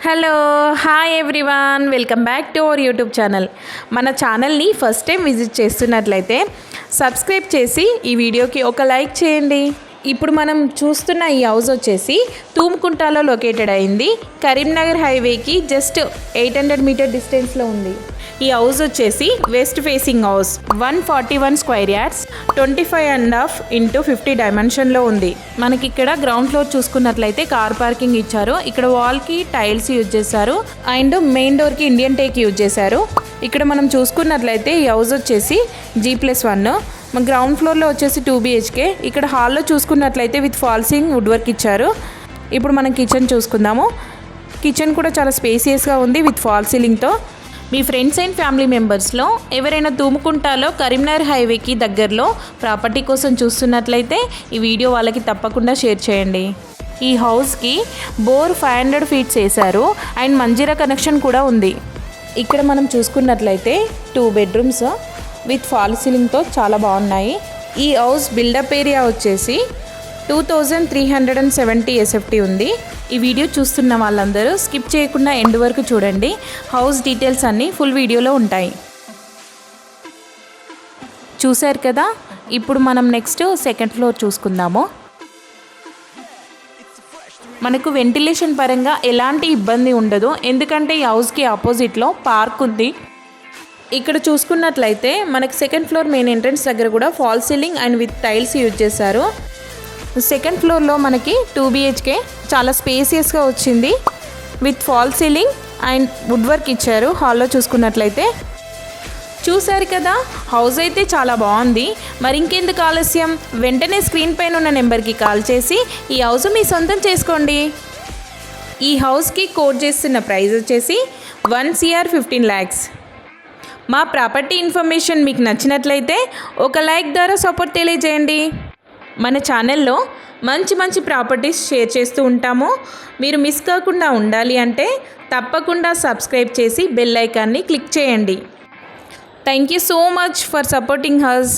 Hello hi everyone, welcome back to our YouTube channel. మన ఛానల్ని first time visit చేస్తున్నట్లయితే subscribe చేసి ఈ వీడియోకి ఒక లైక్ చేయండి. ఇప్పుడు మనం చూస్తున్న ఈ హౌస్ వచ్చేసి తూముకుంటలో లొకేటెడ్ అయింది. కరీంనగర్ హైవేకి జస్ట్ 800 మీటర్ డిస్టెన్స్లో ఉంది. ఈ హౌస్ వచ్చేసి west facing house, 141 square yards, 25.5 into 50 డైమెన్షన్లో ఉంది. మనకి ఇక్కడ గ్రౌండ్ ఫ్లోర్ చూసుకున్నట్లయితే కార్ పార్కింగ్ ఇచ్చారు. ఇక్కడ వాల్కి టైల్స్ యూజ్ చేశారు అండ్ మెయిన్ డోర్కి ఇండియన్ టేక్ యూజ్ చేశారు. ఇక్కడ మనం చూసుకున్నట్లయితే ఈ హౌస్ వచ్చేసి G+1. మన గ్రౌండ్ ఫ్లోర్లో వచ్చేసి 2 BHK. ఇక్కడ హాల్లో చూసుకున్నట్లయితే విత్ ఫాల్సింగ్ వుడ్ వర్క్ ఇచ్చారు. ఇప్పుడు మనం కిచెన్ చూసుకుందాము. కిచెన్ కూడా చాలా స్పేసియస్గా ఉంది విత్ ఫాల్ సీలింగ్తో. మీ ఫ్రెండ్స్ అండ్ ఫ్యామిలీ మెంబర్స్లో ఎవరైనా తూముకుంటాలో కరీంనగర్ హైవేకి దగ్గరలో ప్రాపర్టీ కోసం చూస్తున్నట్లయితే ఈ వీడియో వాళ్ళకి తప్పకుండా షేర్ చేయండి. ఈ హౌస్కి బోర్ 500 ఫీట్స్ వేశారు అండ్ మంజీరా కనెక్షన్ కూడా ఉంది. ఇక్కడ మనం చూసుకున్నట్లయితే 2 బెడ్రూమ్స్ విత్ ఫాల్ సీలింగ్తో చాలా బాగున్నాయి. ఈ హౌస్ బిల్డప్ ఏరియా వచ్చేసి 2370 SFT ఉంది. ఈ వీడియో చూస్తున్న వాళ్ళందరూ స్కిప్ చేయకుండా ఎండ్ వరకు చూడండి. హౌస్ డీటెయిల్స్ అన్నీ ఫుల్ వీడియోలో ఉంటాయి. చూశారు కదా, ఇప్పుడు మనం నెక్స్ట్ సెకండ్ ఫ్లోర్ చూసుకుందాము. మనకు వెంటిలేషన్ పరంగా ఎలాంటి ఇబ్బంది ఉండదు, ఎందుకంటే ఈ హౌస్కి ఆపోజిట్లో పార్క్ ఉంది. ఇక్కడ చూసుకున్నట్లయితే మనకి సెకండ్ ఫ్లోర్ మెయిన్ ఎంట్రన్స్ దగ్గర కూడా fall ceiling and with tiles use చేశారు. సెకండ్ ఫ్లోర్లో మనకి 2 BHK చాలా స్పేసియస్గా వచ్చింది with fall ceiling and wood work ఇచ్చారు. హాల్లో చూసుకున్నట్లయితే చూశారు కదా, హౌస్ అయితే చాలా బాగుంది. మరి ఇంకెందుకు ఆలస్యం, వెంటనే స్క్రీన్ పైన ఉన్న నెంబర్కి కాల్ చేసి ఈ హౌస్ మీ సొంతం చేసుకోండి. ఈ హౌస్కి కోట్ చేస్తున్న ప్రైస్ వచ్చేసి 1 CR 15 lakhs. మా ప్రాపర్టీ ఇన్ఫర్మేషన్ మీకు నచ్చినట్లయితే ఒక లైక్ ద్వారా సపోర్ట్ తెలియజేయండి. మన ఛానల్లో మంచి ప్రాపర్టీస్ షేర్ చేస్తూ ఉంటాము. మీరు మిస్ కాకుండా ఉండాలి అంటే తప్పకుండా సబ్స్క్రైబ్ చేసి బెల్ ఐకాన్ని క్లిక్ చేయండి. Thank you so much for supporting us.